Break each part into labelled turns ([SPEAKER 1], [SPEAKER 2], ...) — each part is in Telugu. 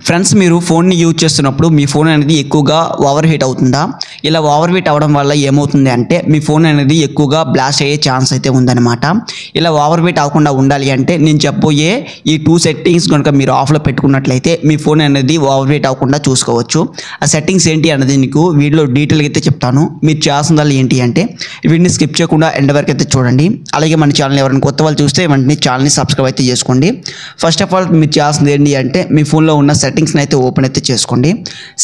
[SPEAKER 1] ఫ్రెండ్స్, మీరు ఫోన్ని యూజ్ చేస్తున్నప్పుడు మీ ఫోన్ అనేది ఎక్కువగా ఓవర్ హీట్ అవుతుందా? ఇలా ఓవర్ హీట్ అవ్వడం వల్ల ఏమవుతుంది అంటే మీ ఫోన్ అనేది ఎక్కువగా బ్లాస్ట్ అయ్యే ఛాన్స్ అయితే ఉందన్నమాట. ఇలా ఓవర్ హీట్ అవ్వకుండా ఉండాలి అంటే నేను చెప్పబోయే ఈ 2 సెట్టింగ్స్ కనుక మీరు ఆఫ్లో పెట్టుకున్నట్లయితే మీ ఫోన్ అనేది ఓవర్ హీట్ అవ్వకుండా చూసుకోవచ్చు. ఆ సెట్టింగ్స్ ఏంటి అన్నది మీకు వీడియోలో డీటెయిల్గా అయితే చెప్తాను. మీరు చేయాల్సిందల్లా ఏంటి అంటే వీడిని స్కిప్ చేయకుండా ఎండ్ వరకు అయితే చూడండి. అలాగే మన ఛానల్ ఎవరైనా కొత్త వాళ్ళు చూస్తే వెంటనే ఛానల్ని సబ్స్క్రైబ్ అయితే చేసుకోండి. ఫస్ట్ ఆఫ్ ఆల్ మీరు చేయాల్సింది ఏంటి అంటే మీ ఫోన్లో ఉన్న సెట్టింగ్స్ని అయితే ఓపెన్ అయితే చేసుకోండి.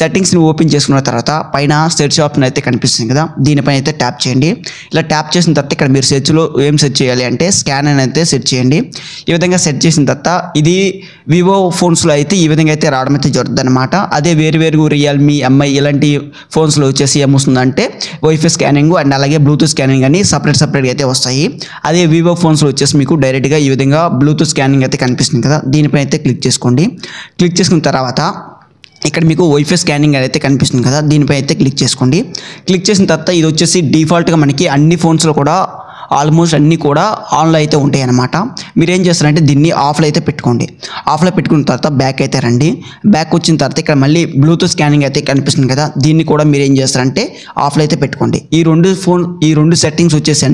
[SPEAKER 1] సెట్టింగ్స్ని ఓపెన్ చేసుకున్న తర్వాత పైన సెర్చ్ ఆప్షన్ అయితే కనిపిస్తుంది కదా, దీనిపైన అయితే ట్యాప్ చేయండి. ఇలా ట్యాప్ చేసిన తర్వాత ఇక్కడ మీరు సెర్చ్లో ఏం సెర్చ్ చేయాలి అంటే స్కాన్ అని అయితే సెర్చ్ చేయండి. ఈ విధంగా సెర్చ్ చేసిన తర్వాత ఇది వివో ఫోన్స్లో అయితే ఈ విధంగా అయితే రావడం అయితే జరుగుతుంది అనమాట. అదే వేరు రియల్మీ, ఎంఐ ఇలాంటి ఫోన్స్లో వచ్చేసి ఏమొస్తుందంటే వైఫై స్కానింగ్ అండ్ అలాగే బ్లూటూత్ స్కానింగ్ అని సపరేట్గా అయితే వస్తాయి. అదే వివో ఫోన్స్లో వచ్చేసి మీకు డైరెక్ట్గా ఈ విధంగా బ్లూటూత్ స్కానింగ్ అయితే కనిపిస్తుంది కదా, దీనిపైన అయితే క్లిక్ చేసుకోండి. క్లిక్ చేసుకున్న తర్వాత ఇక్కడ మీకు వైఫై స్కానింగ్ అయితే కనిపిస్తుంది కదా, దీనిపై అయితే క్లిక్ చేసుకోండి. క్లిక్ చేసిన తర్వాత ఇది వచ్చేసి డిఫాల్ట్గా మనకి అన్ని ఫోన్స్లో కూడా ఆల్మోస్ట్ అన్నీ కూడా ఆన్లో అయితే ఉంటాయి అన్నమాట. మీరు ఏం చేస్తారంటే దీన్ని ఆఫ్లో అయితే పెట్టుకోండి. ఆఫ్లో పెట్టుకున్న తర్వాత బ్యాక్ అయితే రండి. బ్యాక్ వచ్చిన తర్వాత ఇక్కడ మళ్ళీ బ్లూటూత్ స్కానింగ్ అయితే కనిపిస్తుంది కదా, దీన్ని కూడా మీరు ఏం చేస్తారంటే ఆఫ్లో అయితే పెట్టుకోండి. ఈ రెండు సెట్టింగ్స్ వచ్చేసి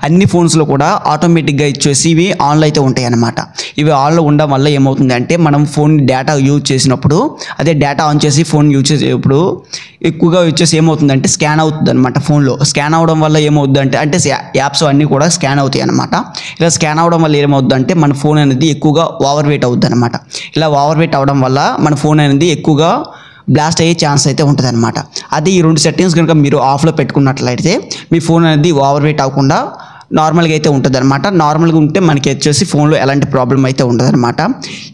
[SPEAKER 1] అన్ని ఫోన్స్లో కూడా ఆటోమేటిక్గా ఇచ్చేసి ఇవి ఆన్లో అయితే ఉంటాయి అన్నమాట. ఇవి ఆన్లో ఉండడం వల్ల ఏమవుతుంది అంటే మనం ఫోన్ డేటా యూజ్ చేసినప్పుడు, అదే డేటా ఆన్ చేసి ఫోన్ యూజ్ చేసేటప్పుడు ఎక్కువగా వచ్చేసి ఏమవుతుందంటే స్కాన్ అవుతుంది అనమాట. ఫోన్లో స్కాన్ అవడం వల్ల ఏమవుతుందంటే అంటే యాప్స్ అన్నీ కూడా స్కాన్ అవుతాయి అనమాట. ఇలా స్కాన్ అవడం వల్ల ఏమవుతుందంటే మన ఫోన్ అనేది ఎక్కువగా ఓవర్ వెయిట్ అవుతుంది అనమాట. ఇలా ఓవర్ వెయిట్ అవడం వల్ల మన ఫోన్ అనేది ఎక్కువగా బ్లాస్ట్ అయ్యే ఛాన్స్ అయితే ఉంటుంది అనమాట. అదే ఈ 2 సెట్టింగ్స్ కనుక మీరు ఆఫ్లో పెట్టుకున్నట్లయితే మీ ఫోన్ అనేది ఓవర్ వెయిట్ అవ్వకుండా నార్మల్గా అయితే ఉంటుంది అనమాట. నార్మల్గా ఉంటే మనకి వచ్చేసి ఫోన్లో ఎలాంటి ప్రాబ్లం అయితే ఉండదు అనమాట.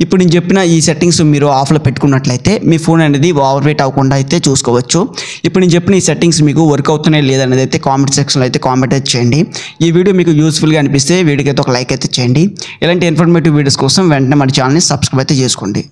[SPEAKER 1] ఇప్పుడు నేను చెప్పిన ఈ సెట్టింగ్స్ మీరు ఆఫ్లో పెట్టుకున్నట్లయితే మీ ఫోన్ అనేది ఓవర్ వెయిట్ అవ్వకుండా అయితే చూసుకోవచ్చు. ఇప్పుడు నేను చెప్పిన ఈ సెట్టింగ్స్ మీకు వర్క్ అవుతున్నాయి లేదనేది అయితే కామెంట్ సెక్షన్లో అయితే కామెంట్ అయితే చేయండి. ఈ వీడియో మీకు యూస్ఫుల్గా అనిపిస్తే వీడియోకి అయితే ఒక లైక్ అయితే చేయండి. ఇలాంటి ఇన్ఫర్మేటివ్ వీడియోస్ కోసం వెంటనే మన ఛానల్ని సబ్స్క్రైబ్ అయితే చేసుకోండి.